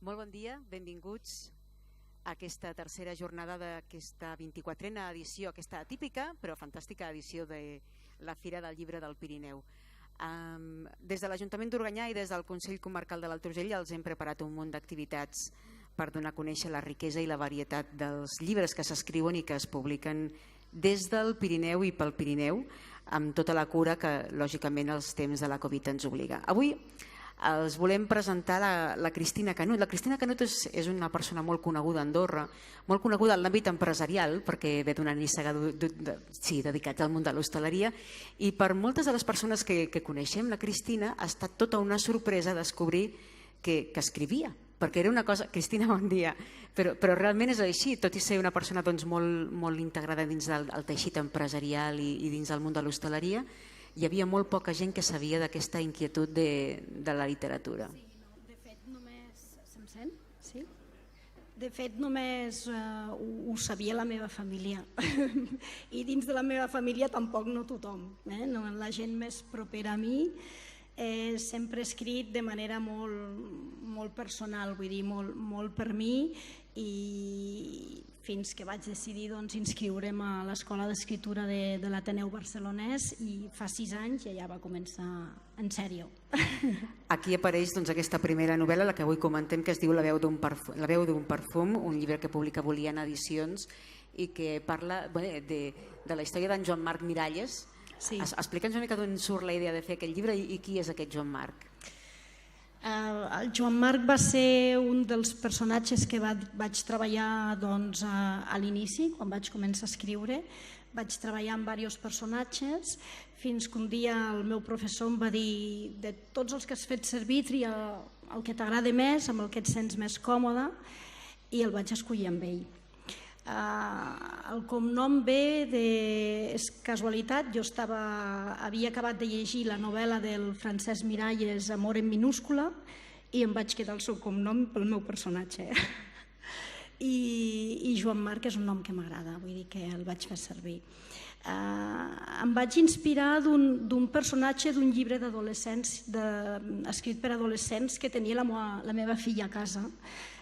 Molt bon dia, benvinguts a aquesta tercera jornada d'aquesta 24a edició, aquesta atípica però fantàstica edició de la Fira del Llibre del Pirineu. Des de l'Ajuntament d'Organyà i des del Consell Comarcal de l'Alt Urgell els hem preparat un munt d'activitats per donar a conèixer la riquesa i la varietat dels llibres que s'escriuen i que es publiquen des del Pirineu i pel Pirineu, amb tota la cura que lògicament els temps de la Covid ens obliga. Avui els volem presentar la Cristina Canut. La Cristina Canut és una persona molt coneguda a Andorra, molt coneguda en l'àmbit empresarial, perquè ve d'una nissaga dedicats al món de l'hostaleria, i per moltes de les persones que coneixem la Cristina ha estat tota una sorpresa descobrir que escrivia, perquè era una cosa... Cristina, bon dia. Però realment és així, tot i ser una persona molt integrada dins del teixit empresarial i dins del món de l'hostaleria, hi havia molt poca gent que sabia d'aquesta inquietud de la literatura. De fet, només... Se'm sent? Sí? De fet, només ho sabia la meva família. I dins de la meva família tampoc no tothom. La gent més propera a mi sempre he escrit de manera molt personal, vull dir, molt per mi, i fins que vaig decidir inscriure'm a l'Escola d'Escriptura de l'Ateneu Barcelonès, i fa 6 anys ja va començar en sèrio. Aquí apareix aquesta primera novel·la, la que avui comentem, que es diu La veu d'un perfum, un llibre que publica Boliana Edicions i que parla de la història d'en Joan Marc Miralles. Explica'ns una mica d'on surt la idea de fer aquest llibre i qui és aquest Joan Marc. El Joan Marc va ser un dels personatges que vaig treballar a l'inici, quan vaig començar a escriure. Vaig treballar amb diversos personatges, fins que un dia el meu professor em va dir: de tots els que has fet servir, tria el que t'agrada més, amb el que et sents més còmode, i el vaig escollir amb ell. El cognom ve és casualitat. Jo havia acabat de llegir la novel·la del Francesc Miralles, Amor en minúscula, i em vaig quedar el seu cognom pel meu personatge. I Joan Marc és un nom que m'agrada, vull dir que el vaig fer servir. Em vaig inspirar d'un personatge d'un llibre d'adolescents, escrit per adolescents, que tenia la meva filla a casa,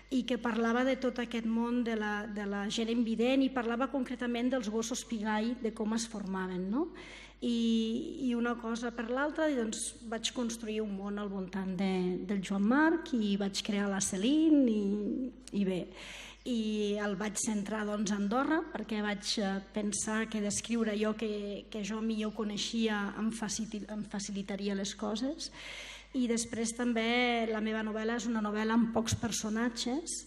i que parlava de tot aquest món de la gent invident, i parlava concretament dels gossos pigall, de com es formaven. I una cosa per l'altra, vaig construir un món al voltant del Joan Marc, i vaig crear la Celine, i bé, i el vaig centrar a Andorra, perquè vaig pensar que descriure allò que jo millor coneixia em facilitaria les coses. I després també la meva novel·la és una novel·la amb pocs personatges,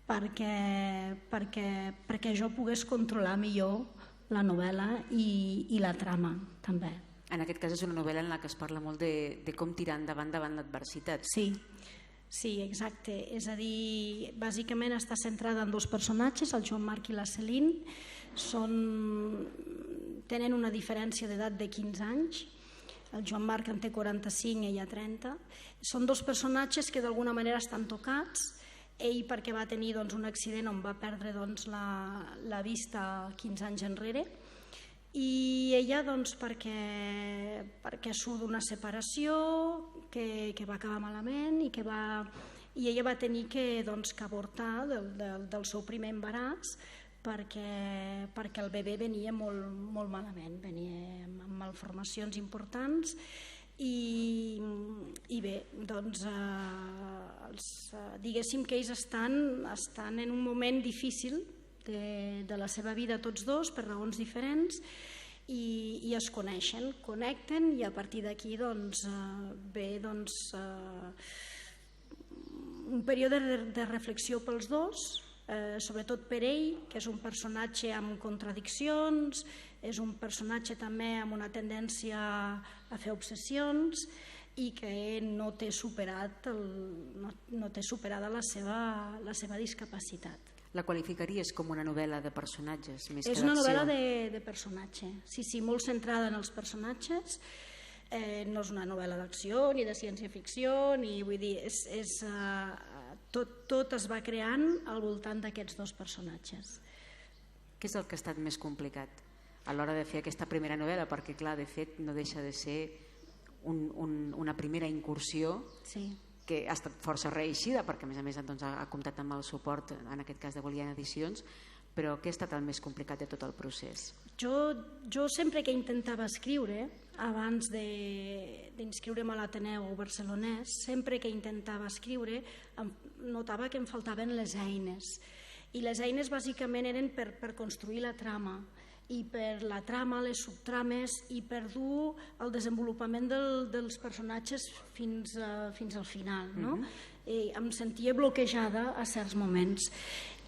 perquè jo pogués controlar millor la novel·la i la trama també. En aquest cas és una novel·la en la que es parla molt de com tirar endavant davant l'adversitat. Sí, exacte. És a dir, bàsicament està centrada en 2 personatges, el Joan Marc i la Celine. Tenen una diferència d'edat de 15 anys. El Joan Marc en té 45 i ella 30. Són 2 personatges que d'alguna manera estan tocats. Ell perquè va tenir un accident on va perdre la vista 15 anys enrere, i ella perquè surt d'una separació que va acabar malament, i ella va tenir que avortar del seu primer embaràs, perquè el bebè venia molt malament, venia amb malformacions importants. I bé, diguéssim que ells estan en un moment difícil de la seva vida, tots 2, per raons diferents, i es coneixen, connecten, i a partir d'aquí ve un període de reflexió pels 2, sobretot per ell, que és un personatge amb contradiccions, és un personatge també amb una tendència a fer obsessions, i que no té superada la seva discapacitat. La qualificaries com una novel·la de personatges més que d'acció? És una novel·la de personatge, sí, molt centrada en els personatges. No és una novel·la d'acció ni de ciència-ficció, vull dir, tot es va creant al voltant d'aquests 2 personatges. Què és el que ha estat més complicat a l'hora de fer aquesta primera novel·la? Perquè, clar, de fet, no deixa de ser una primera incursió que ha estat força reeixida, perquè a més ha comptat amb el suport, en aquest cas de Boliana Edicions, però què ha estat el més complicat de tot el procés? Jo sempre que intentava escriure, abans d'inscriure'm a l'Ateneu barcelonès, sempre que intentava escriure notava que em faltaven les eines. I les eines bàsicament eren per construir la trama, i per la trama, les subtrames, i per dur el desenvolupament dels personatges fins al final. Em sentia bloquejada a certs moments.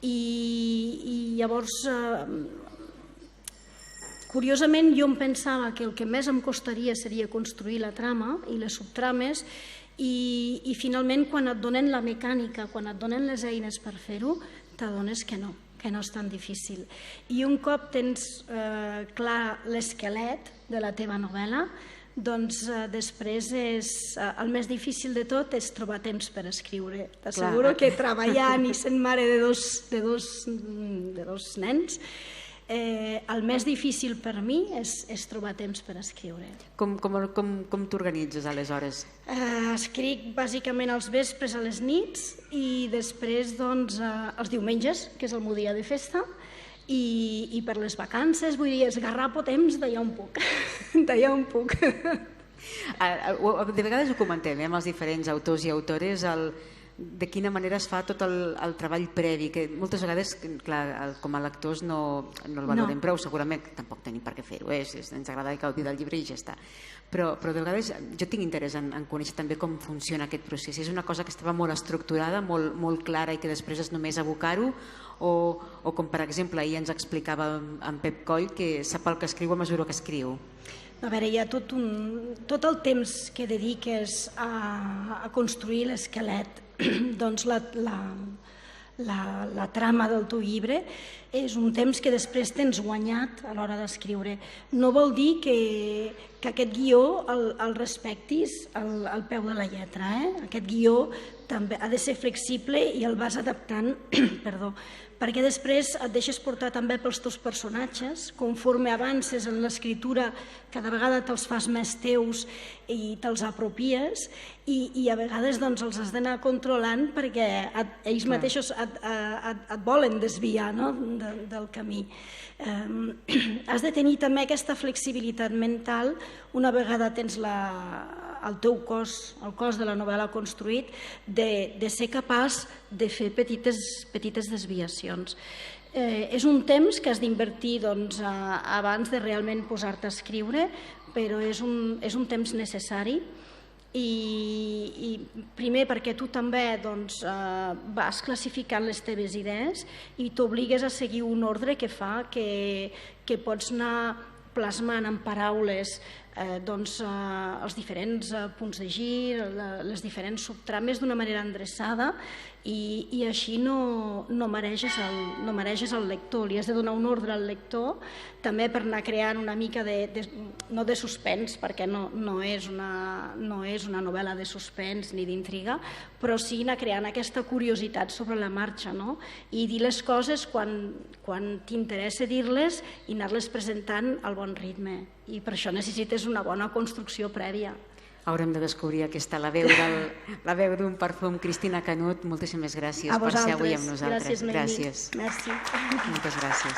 I llavors, curiosament, jo em pensava que el que més em costaria seria construir la trama i les subtrames, i finalment quan et donen la mecànica, quan et donen les eines per fer-ho, t'adones que no és tan difícil. I un cop tens clar l'esquelet de la teva novel·la, doncs després el més difícil de tot és trobar temps per escriure. T'asseguro que treballant i sent mare de dos nens, el més difícil per mi és trobar temps per escriure. Com t'organitzes aleshores? Escric bàsicament als vespres, a les nits, i després els diumenges, que és el meu dia de festa, i per les vacances, vull dir, esgarrapo temps d'allà on puc. D'allà on puc. De vegades ho comentem amb els diferents autors i autores, de quina manera es fa tot el treball previ, que moltes vegades, clar, com a lectors no el valorem prou, segurament tampoc tenim per què fer-ho, ens agrada gaudir del llibre i ja està. Però de vegades jo tinc interès en conèixer també com funciona aquest procés. És una cosa que estava molt estructurada, molt clara, i que després és només abocar-ho, o com per exemple ahir ens explicava en Pep Coll, que sap el que escriu a mesura que escriu. A veure, hi ha tot el temps que dediques a construir l'esquelet, doncs la trama del teu llibre és un temps que després tens guanyat a l'hora d'escriure. No vol dir que aquest guió el respectis al peu de la lletra. Aquest guió també ha de ser flexible i el vas adaptant, perquè després et deixes portar també pels teus personatges. Conforme avances en l'escriptura, cada vegada te'ls fas més teus i te'ls apropies, i a vegades els has d'anar controlant perquè ells mateixos et volen desviar del camí. Has de tenir també aquesta flexibilitat mental una vegada tens el teu cos, el cos de la novel·la construït, de ser capaç de fer petites desviacions. És un temps que has d'invertir abans de realment posar-te a escriure, però és un temps necessari, i primer perquè tu també vas classificant les teves idees i t'obligues a seguir un ordre que fa que pots anar plasmant en paraules els diferents punts de gir, les diferents subtrames d'una manera endreçada, i així no mareges el lector. Li has de donar un ordre al lector, també per anar creant una mica no de suspens, perquè no és una novel·la de suspens ni d'intriga, però sí anar creant aquesta curiositat sobre la marxa, i dir les coses quan t'interessa dir-les i anar-les presentant al bon ritme. I per això necessites una bona construcció prèvia. Haurem de descobrir aquesta, la veu d'un perfum. Cristina Canut, moltíssimes gràcies per ser avui amb nosaltres. Gràcies. Merci. Moltes gràcies.